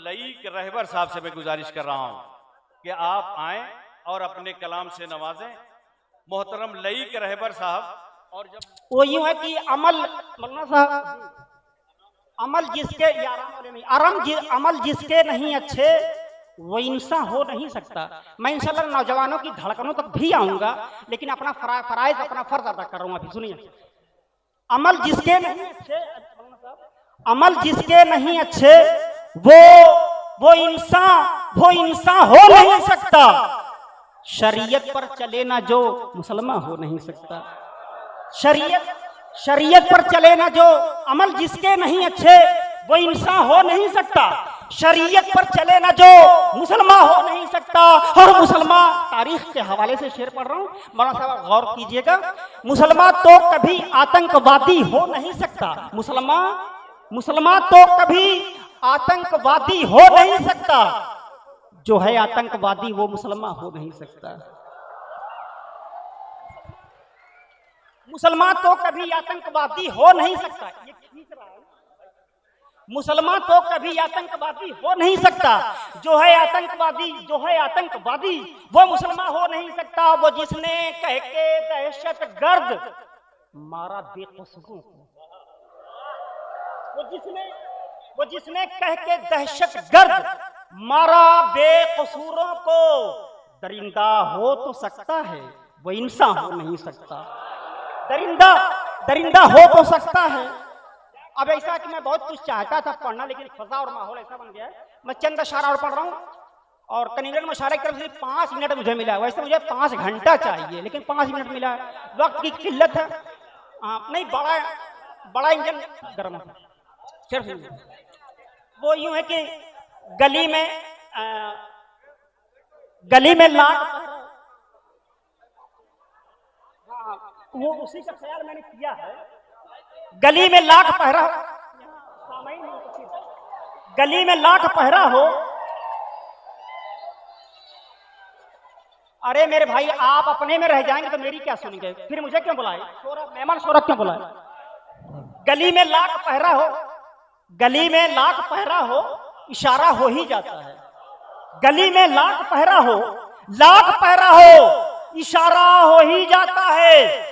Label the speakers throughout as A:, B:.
A: लईक रहबर साहब से मैं गुजारिश कर रहा हूं कि आप आएं और अपने कलाम से नवाजें मोहतरम लईक रहबर साहब। और जब
B: वो यूं है कि अमल मौलाना साहब, अमल जिसके अमल जिसके नहीं अच्छे वो इंसान हो नहीं सकता। मैं इंशाल्लाह नौजवानों की धड़कनों तक भी आऊंगा, लेकिन अपना फराइज अपना फर्ज अदा कर रहा हूं। अभी सुनिए, अमल जिसके नहीं अच्छे, अमल जिसके नहीं अच्छे वो इंसान हो नहीं सकता। शरीयत पर चले ना जो मुसलमान हो नहीं सकता। शरीयत पर चले ना जो, अमल जिसके नहीं अच्छे वो इंसान हो नहीं सकता। शरीयत पर चले ना जो मुसलमान हो नहीं सकता। और मुसलमान, तारीख के हवाले से शेर पढ़ रहा हूं, मौलाना साहब गौर कीजिएगा। मुसलमान तो कभी आतंकवादी हो नहीं सकता। मुसलमान तो कभी आतंकवादी हो नहीं सकता। जो है आतंकवादी वो मुसलमान हो नहीं सकता। मुसलमान तो कभी आतंकवादी हो नहीं सकता। ये ठीक रहा है। मुसलमान तो कभी आतंकवादी हो नहीं सकता। जो है आतंकवादी वो मुसलमान हो नहीं सकता। वो जिसने कह के दहशतगर्द मारा बेकसूरों को, वो जिसने कह के दहशतगर्द मारा बेकसूरों को, दरिंदा हो तो सकता है वो इंसान हो नहीं सकता। दरिंदा हो तो सकता है। अब ऐसा कि मैं बहुत कुछ चाहता था पढ़ना, लेकिन फजा और माहौल ऐसा बन गया है, मैं चंद अशारा और पढ़ रहा हूँ। और कनीरन मुशारे की तरफ से 5 मिनट मुझे मिला। वैसे मुझे 5 घंटा चाहिए, लेकिन 5 मिनट मिला। वक्त की किल्लत है। नहीं, बड़ा इंजन गर्म है। सिर्फ वो यूं है कि गली में लाख, वो उसी का ख्याल मैंने किया है। गली में लाख पहरा हो, गली में लाख पहरा हो। अरे मेरे भाई, आप अपने में रह जाएंगे तो मेरी क्या सुनेंगे? फिर मुझे क्यों बुलाए? मेहमान शोरत क्यों बुलाए? गली में लाख पहरा हो, गली में लाख पहरा हो, इशारा हो ही जाता है। गली में लाख पहरा हो, इशारा हो ही जाता है।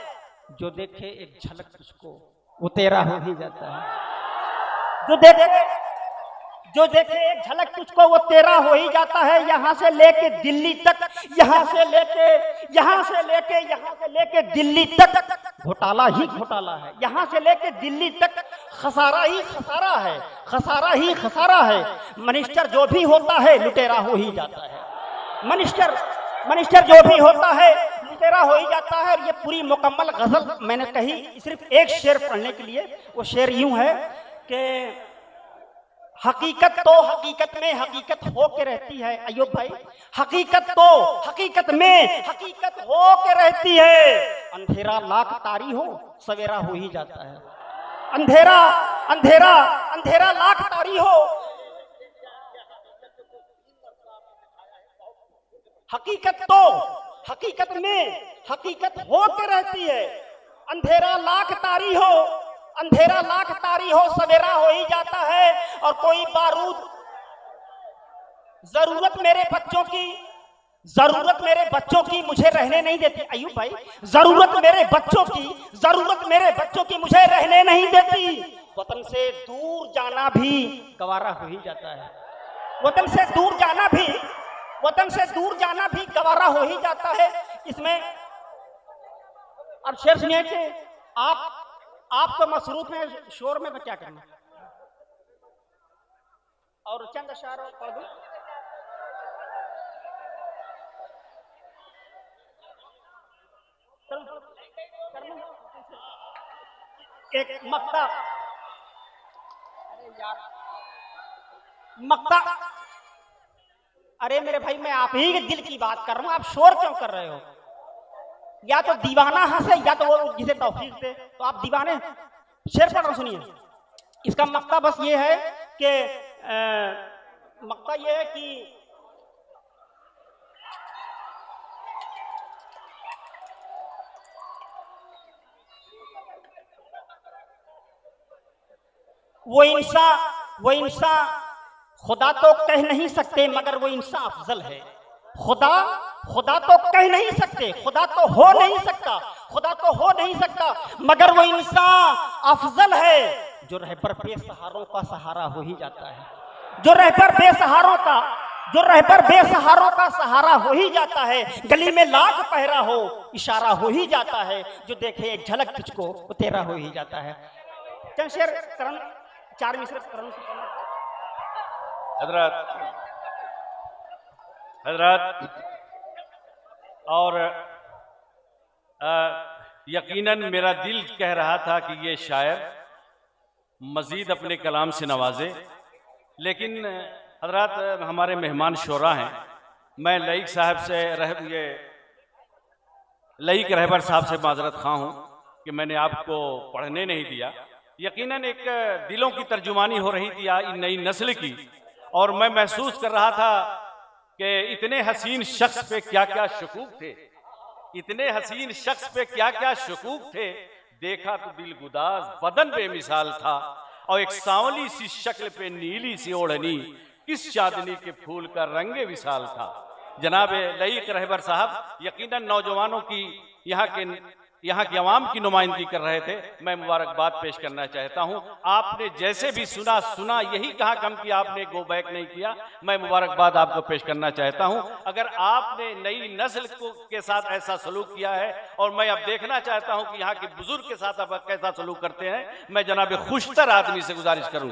B: जो देखे एक झलक तुझको वो तेरा हो ही जाता है। जो देखे एक झलक तुझको वो तेरा हो ही जाता है। यहाँ से लेके दिल्ली तक, यहाँ से लेके दिल्ली तक घोटाला ही घोटाला है। यहाँ से लेके दिल्ली तक खसारा ही खसारा है। मिनिस्टर जो भी होता है लुटेरा हो ही जाता है। मिनिस्टर जो भी होता है लुटेरा हो ही जाता है। और ये पूरी मुकम्मल गजल मैंने कही सिर्फ एक शेर पढ़ने के लिए। वो शेर यूं है कि हकीकत में हकीकत हो के रहती है। अय्यूब भाई, हकीकत में हकीकत हो के रहती है। अंधेरा लाख तारी हो सवेरा हो ही जाता है। अंधेरा लाख तारी हो, हकीकत में हकीकत हो के रहती है। अंधेरा लाख तारी हो सवेरा हो ही जाता है। और कोई बारूद जरूरत मेरे बच्चों की मुझे रहने नहीं देती। अय्यूब भाई, जरूरत मेरे बच्चों की मुझे रहने नहीं देती। वतन से दूर जाना भी गवारा हो ही जाता है। वतन से दूर जाना भी गवारा हो ही जाता है। इसमें अब शेर सुनिए कि आप तो मसरूफ में शोर में क्या करना। और चंद अशार पढ़ दूं। एक मक्ता, अरे मेरे भाई, मैं आप ही के दिल की बात कर रहा हूं, आप शोर क्यों कर रहे हो? या तो दीवाना हंसे या तो वो जिसे तौफीक दे। तो आप दीवाने। शेर पढ़ रहा, सुनिए। इसका मक्ता बस ये है कि वो इंसान खुदा तो कह नहीं सकते मगर वो इंसान अफजल है। खुदा खुदा तो कह नहीं सकते, खुदा तो हो नहीं सकता, खुदा तो हो नहीं सकता, मगर वो इंसान अफजल है जो रहबर बेसहारों का सहारा हो ही जाता है, जो रहबर बेसहारों का सहारा हो ही जाता है। गली में लाख पहरा हो इशारा हो ही जाता है, जो देखे एक झलक तुझको वो तेरा हो ही जाता है। चंद शेर करण, 4 मिसरे करण से
A: हजरत और यकीनन मेरा दिल कह रहा था कि ये शायर मजीद अपने कलाम से नवाजे, लेकिन हजरत हमारे मेहमान शोरा हैं। मैं लईक साहब से लईक रहबर साहब से माजरत खा हूँ कि मैंने आपको पढ़ने नहीं दिया। यकीनन एक दिलों की तर्जुमानी हो रही थी नई नस्ल की, और मैं महसूस कर रहा था कि इतने हसीन शख्स पे क्या क्या शकूक थे, इतने हसीन शख्स पे क्या क्या शकूक थे। देखा तो दिल गुदाज बदन बेमिसाल था, और एक सांवली सी शक्ल पे नीली सी ओढ़नी, किस चांदनी के फूल का रंगे विशाल था। जनाब लईक रहबर साहब यकीनन नौजवानों की यहाँ की आवाम की नुमाइंदगी कर रहे थे। मैं मुबारकबाद पेश करना चाहता हूँ। आपने जैसे भी सुना यही कहा कम कि आपने गो बैक नहीं किया। मैं मुबारकबाद आपको पेश करना चाहता हूँ। अगर आपने नई नस्ल के साथ ऐसा सलूक किया है, और मैं अब देखना चाहता हूँ कि यहाँ के बुजुर्ग के साथ आप कैसा सलूक करते हैं। मैं जनाब खुशतर आदमी से गुजारिश करूँ